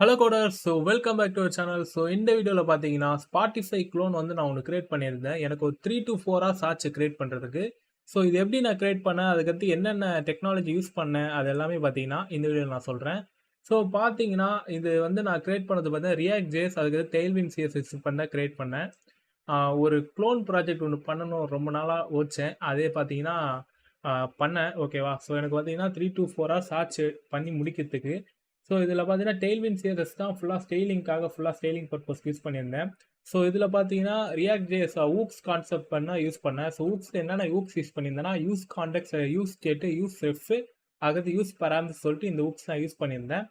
Hello coders. Welcome back to our channel. இந்த வீடியோவில் பார்த்தீங்கன்னா ஸ்பாட்டிஃபை க்ளோன் வந்து நான் ஒன்று கிரியேட் பண்ணியிருந்தேன். எனக்கு ஒரு 3 to 4 ஹவர்ஸ் ஆச்சு கிரியேட் பண்ணுறதுக்கு. இது எப்படி நான் கிரியேட் பண்ணேன், அதுக்கடுத்து என்னென்ன டெக்னாலஜி யூஸ் பண்ணேன், அது எல்லாமே பார்த்தீங்கன்னா இந்த வீடியோவில் நான் சொல்கிறேன். பார்த்தீங்கன்னா இது வந்து நான் கிரியேட் பண்ணது பார்த்தீங்கன்னா ரியாக்ட் ஜேஎஸ், அதுக்கடுத்து டெய்ல்வின் சிஎஸ்எஸ் பண்ண கிரியேட் பண்ணேன். ஒரு க்ளோன் ப்ராஜெக்ட் ஒன்று பண்ணணும் ரொம்ப நாளாக யோசிச்சேன். அதே பார்த்தீங்கன்னா பண்ணேன். ஓகேவா. எனக்கு பார்த்தீங்கன்னா 3 to 4 ஹவர்ஸ் ஆச்சு பண்ணி முடிக்கிறதுக்கு. இதில் பார்த்தீங்கன்னா டெய்ல்வின் சிஎஸ்எஸ் தான் ஃபுல்லாக ஸ்டைலிங் பர்பஸ்க்கு யூஸ் பண்ணியிருந்தேன். இதில் பார்த்தீங்கன்னா React JS hooks concept use பண்ணேன். ஊக்ஸில் என்னென்ன ஊக்ஸ் யூஸ் பண்ணியிருந்தேன்னா use context, use state, use ref, அடுத்து யூஸ் பராமீட்டர்ஸ் சொல்லிட்டு இந்த ஊக்ஸ் நான் யூஸ் பண்ணியிருந்தேன்.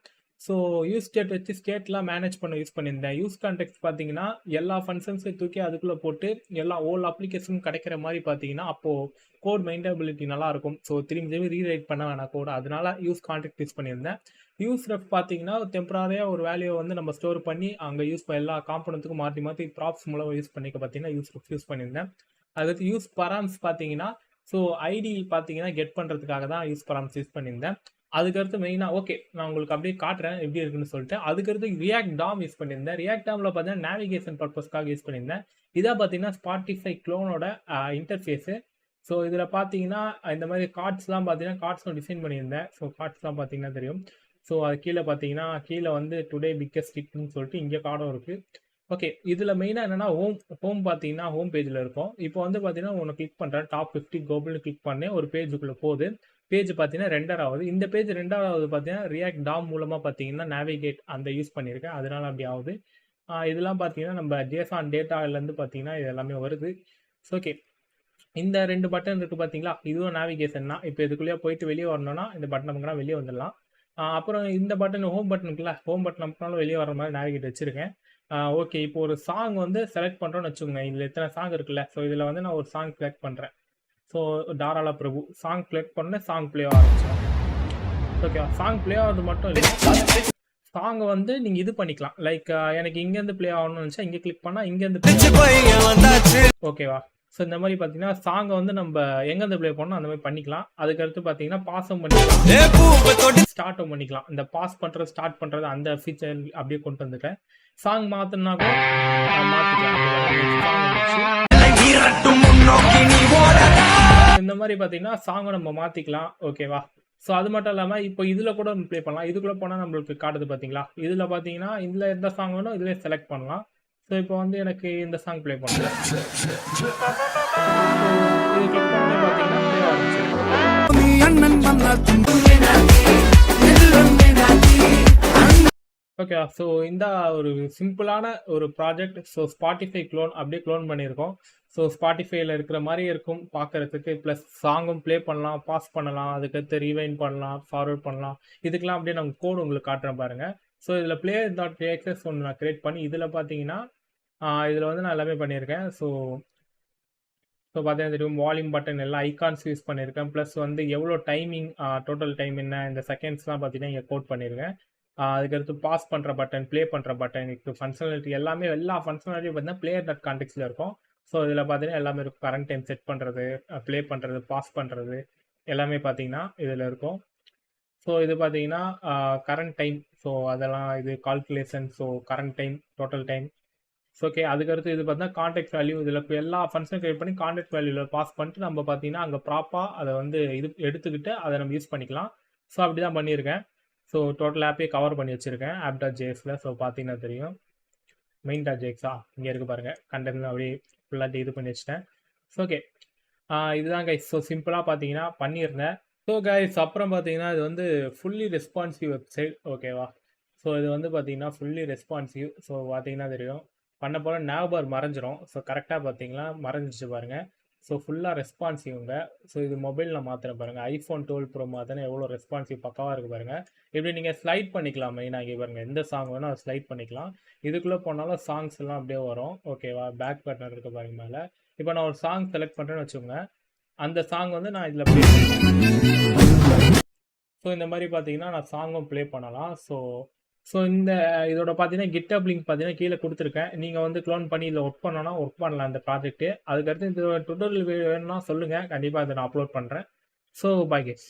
யூஸ் ஸ்டேட் வச்சு ஸ்டேட்லாம் மேனேஜ் பண்ண யூஸ் பண்ணியிருந்தேன். யூஸ் கான்டெக்ட் பார்த்தீங்கன்னா எல்லா ஃபங்க்ஷன்ஸையும் தூக்கி அதுக்குள்ளே போட்டு எல்லா ஓல் அப்ளிகேஷனும் கிடைக்கிற மாதிரி பார்த்தீங்கன்னா அப்போது கோட் மைண்டபிலிட்டி நல்லாயிருக்கும். திரும்பி ரீரைட் பண்ண வேணாம் கோட், அதனால யூஸ் கான்டெக்ட் யூஸ் பண்ணியிருந்தேன். யூஸ் ரெஃப் பார்த்தீங்கன்னா டெம்பரரியாக ஒரு வேல்யூ வந்து நம்ம ஸ்டோர் பண்ணி அங்கே எல்லா காம்பனண்ட்டுக்கும் மாற்றி ப்ராப்ஸ் மூலம் யூஸ் பண்ணிக்க பார்த்தீங்கன்னா யூஸ் ரெஃப் யூஸ் பண்ணியிருந்தேன். அதுக்கு யூஸ் பராம்ஸ் பார்த்தீங்கன்னா ஐடி பார்த்தீங்கன்னா கெட் பண்ணுறதுக்காக தான் யூஸ் பராம்ஸ் யூஸ் பண்ணியிருந்தேன். அதுக்கடுத்து மெயினாக ஓகே நான் உங்களுக்கு அப்படியே காட்டுறேன் எப்படி இருக்குன்னு சொல்லிட்டு. அதுக்கடுத்து ரியாக்ட் டாம் யூஸ் பண்ணியிருந்தேன். ரியாக்ட் டாமில் பார்த்தீங்கன்னா நேவிகேஷன் பர்பஸ்க்காக யூஸ் பண்ணியிருந்தேன். இதாக பார்த்தீங்கன்னா ஸ்பாட்டிஃபை க்ளோனோட இன்டர்ஃபேஸு. இதில் பார்த்தீங்கன்னா இந்த மாதிரி கார்ட்ஸ்லாம் பார்த்தீங்கன்னா கார்ட்ஸும் டிசைன் பண்ணியிருந்தேன். கார்ட்ஸ்லாம் பார்த்தீங்கன்னா தெரியும். அது கீழே பார்த்தீங்கன்னா கீழே வந்து டுடே பிக்கஸ்ட் ஹிட்னு சொல்லிட்டு இங்கே கார்டும் இருக்குது. ஓகே, இதில் மெயினாக என்னென்னா ஹோம் பார்த்தீங்கன்னா ஹோம் பேஜில் இருக்கும். இப்போ வந்து பார்த்தீங்கன்னா ஒன்று கிளிக் பண்ணுறேன், டாப் 50 குளோபல்னு கிளிக் பண்ணேன், ஒரு பேஜுக்குள்ளே போகுது. பேஜ் பார்த்தீங்கன்னா ரெண்டர் ஆகுது. இந்த பேஜ் ரெண்டாவது பார்த்தீங்கன்னா ரியாக்ட் டாம் மூலமாக பார்த்தீங்கன்னா நேவிகேட் அந்த யூஸ் பண்ணியிருக்கேன், அதனால அப்படி ஆகுது. இதெல்லாம் பார்த்தீங்கன்னா நம்ம ஜேசான் டேட்டாலேருந்து பார்த்தீங்கன்னா இது எல்லாமே வருது. ஓகே, இந்த 2 பட்டன் இருக்குது பார்த்தீங்களா, இதுவும் நேவிகேஷன் தான். இப்போ இதுக்குள்ளேயே போயிட்டு வெளியே வரணும்னா இந்த பட்டன் நமக்குனா வெளியே வந்துடலாம். அப்புறம் இந்த பட்டன் ஹோம் பட்டன் இருக்குல்ல, ஹோம் பட்டன் நமக்குனாலும் வெளியே வர மாதிரி நேவிகேட் வச்சுருக்கேன். ஓகே, இப்போ ஒரு சாங் வந்து செலக்ட் பண்ணுறோன்னு வச்சுக்கோங்க. இதில் எத்தனை சாங் இருக்குல்ல, இதில் வந்து நான் ஒரு சாங் செலக்ட் பண்ணுறேன். தாராள பிரபு சாங் செலக்ட் பண்ண சாங் ப்ளே ஆரம்பிச்சிடும். ஓகேவா, சாங் ப்ளே ஆகிறது மட்டும் இல்லை, சாங் வந்து நீங்கள் இது பண்ணிக்கலாம். லைக் எனக்கு இங்கேருந்து ப்ளே ஆகணும்னு நினச்சா இங்கே கிளிக் பண்ணால் இங்கேருந்து ஓகேவா. இந்த மாதிரி பார்த்தீங்கன்னா சாங்கை வந்து நம்ம எங்கேருந்து ப்ளே பண்ணோம் அந்த மாதிரி பண்ணிக்கலாம். அதுக்கடுத்து பார்த்தீங்கன்னா பாஸும் பண்ணிக்கலாம், ஸ்டார்ட்டும் பண்ணிக்கலாம். இந்த பாஸ் பண்ணுறது ஸ்டார்ட் பண்ணுறது அந்த ஃபீச்சர் அப்படியே கொண்டு வந்துட்டேன். சாங் மாற்றினா கூட மாற்றிக்கலாம். இந்த மாதிரி பார்த்தீங்கன்னா சாங்கை நம்ம மாற்றிக்கலாம். ஓகேவா. அது மட்டும் இல்லாமல் இப்போ இதில் கூட ப்ளே பண்ணலாம். இதுக்குள்ளே போனால் நம்மளுக்கு காட்டுது பார்த்தீங்களா. இதில் பார்த்தீங்கன்னா இதில் எந்த சாங் வேணும் இதிலே செலக்ட் பண்ணலாம். இப்போ வந்து எனக்கு இந்த சாங் ப்ளே பண்ணுறேன். இது கிளிக் பண்ணி பார்த்தீங்கன்னா ப்ளே ஓகே. இந்த ஒரு சிம்பிளான ஒரு ப்ராஜெக்ட். ஸ்பாட்டிஃபை க்ளோன் அப்படியே க்ளோன் பண்ணியிருக்கோம். ஸ்பாட்டிஃபைல இருக்கிற மாதிரி இருக்கும் பார்க்கறதுக்கு. ப்ளஸ் சாங்கும் ப்ளே பண்ணலாம், பாஸ் பண்ணலாம், அதுக்கடுத்து ரீவைண்ட் பண்ணலாம், ஃபார்வர்ட் பண்ணலாம். இதுக்கெல்லாம் அப்படியே நம்ம கோடு உங்களுக்கு காட்டுறேன் பாருங்கள். இதில் player.axs ஒன்று நான் கிரியேட் பண்ணி இதில் பார்த்தீங்கன்னா இதில் வந்து நான் எல்லாமே பண்ணியிருக்கேன். பார்த்தீங்கன்னா தெரியும், வால்யூம் பட்டன் எல்லாம் ஐகான்ஸ் யூஸ் பண்ணியிருக்கேன். ப்ளஸ் வந்து எவ்வளோ டைமிங், டோட்டல் டைம் என்ன, இந்த செகண்ட்ஸ்லாம் பார்த்தீங்கன்னா இங்கே கோட் பண்ணியிருக்கேன். அதுக்கடுத்து பாஸ் பண்ணுற பட்டன், ப்ளே பண்ணுற பட்டன், ஃபங்க்ஷனாலிட்டி எல்லாமே எல்லா ஃபங்க்ஷனாலிட்டியும் பார்த்தீங்கன்னா player.context இருக்கும். இதில் பார்த்தீங்கன்னா எல்லாமே இருக்கும். கரண்ட் டைம் செட் பண்ணுறது, ப்ளே பண்ணுறது, பாஸ் பண்ணுறது எல்லாமே பார்த்தீங்கன்னா இதில் இருக்கும். இது பார்த்தீங்கன்னா கரண்ட் டைம், அதெல்லாம் இது calculation, current time, total time. Okay, அதுக்கடுத்து இது பார்த்தீங்கன்னா கான்டெக்ட் வேல்யூ. இதில் எல்லா ஃபங்க்ஷனும் கிரியேட் பண்ணி கான்டெக்ட் வேல்யூவில் பாஸ் பண்ணிட்டு நம்ம பார்த்தீங்கன்னா அங்கே ப்ராப்பாக அதை வந்து இது எடுத்துக்கிட்டு அதை நம்ம யூஸ் பண்ணிக்கலாம். அப்படி தான் பண்ணியிருக்கேன். டோட்டல் ஆப்பே கவர் பண்ணி வச்சுருக்கேன் app.jsல. பார்த்தீங்கன்னா தெரியும், main.jsஆ இங்கே இருக்குது பாருங்கள். கண்டென்ட் அப்படியே ஃபுல்லாக இது பண்ணி வச்சுட்டேன். ஓகே, இதுதான் கைஸ். சிம்பிளாக பார்த்தீங்கன்னா பண்ணியிருந்தேன். கைஸ் அப்புறம் பார்த்தீங்கன்னா இது வந்து ஃபுல்லி ரெஸ்பான்சிவ் வெப்சைட். ஓகேவா. இது வந்து பார்த்தீங்கன்னா ஃபுல்லி ரெஸ்பான்சிவ். பார்த்தீங்கன்னா தெரியும், பண்ண போல நேவர் மறைஞ்சிரும். கரெக்டாக பார்த்தீங்கன்னா மறைஞ்சிச்சு பாருங்கள். ஃபுல்லாக ரெஸ்பான்சிவ்ங்க. இது மொபைலில் மாத்திரம் பாருங்கள், iPhone 12 Pro மாத்திரம் எவ்வளோ ரெஸ்பான்சிவ் பக்காவாக இருக்குது பாருங்கள். இப்படி நீங்கள் ஸ்லைட் பண்ணிக்கலாம். மெயினாக இங்கே பாருங்கள், எந்த சாங் வேணும் அதை ஸ்லைட் பண்ணிக்கலாம். இதுக்குள்ளே போனாலும் சாங்ஸ் எல்லாம் அப்படியே வரும். ஓகேவா. பேக் பட்டன் இருக்குது பாருங்க மேலே. இப்போ நான் ஒரு சாங் செலக்ட் பண்ணுறேன்னு வச்சுக்கோங்க, அந்த சாங் வந்து நான் இதில் ப்ளே இந்த மாதிரி பார்த்தீங்கன்னா நான் சாங்கும் ப்ளே பண்ணலாம். இந்த இதோட பார்த்தீங்கன்னா கிட்டப் லிங்க் பார்த்தீங்கன்னா கீழே கொடுத்துருக்கேன். நீங்கள் வந்து க்ளோன் பண்ணி இதில் ஒர்க் பண்ணோன்னா ஒர்க் பண்ணலாம் இந்த ப்ராஜெக்ட்டு. அதுக்கடுத்து இந்த டுட்டோரியல் வேணும்னா சொல்லுங்கள், கண்டிப்பாக அதை நான் அப்லோட் பண்ணுறேன். Bye guys.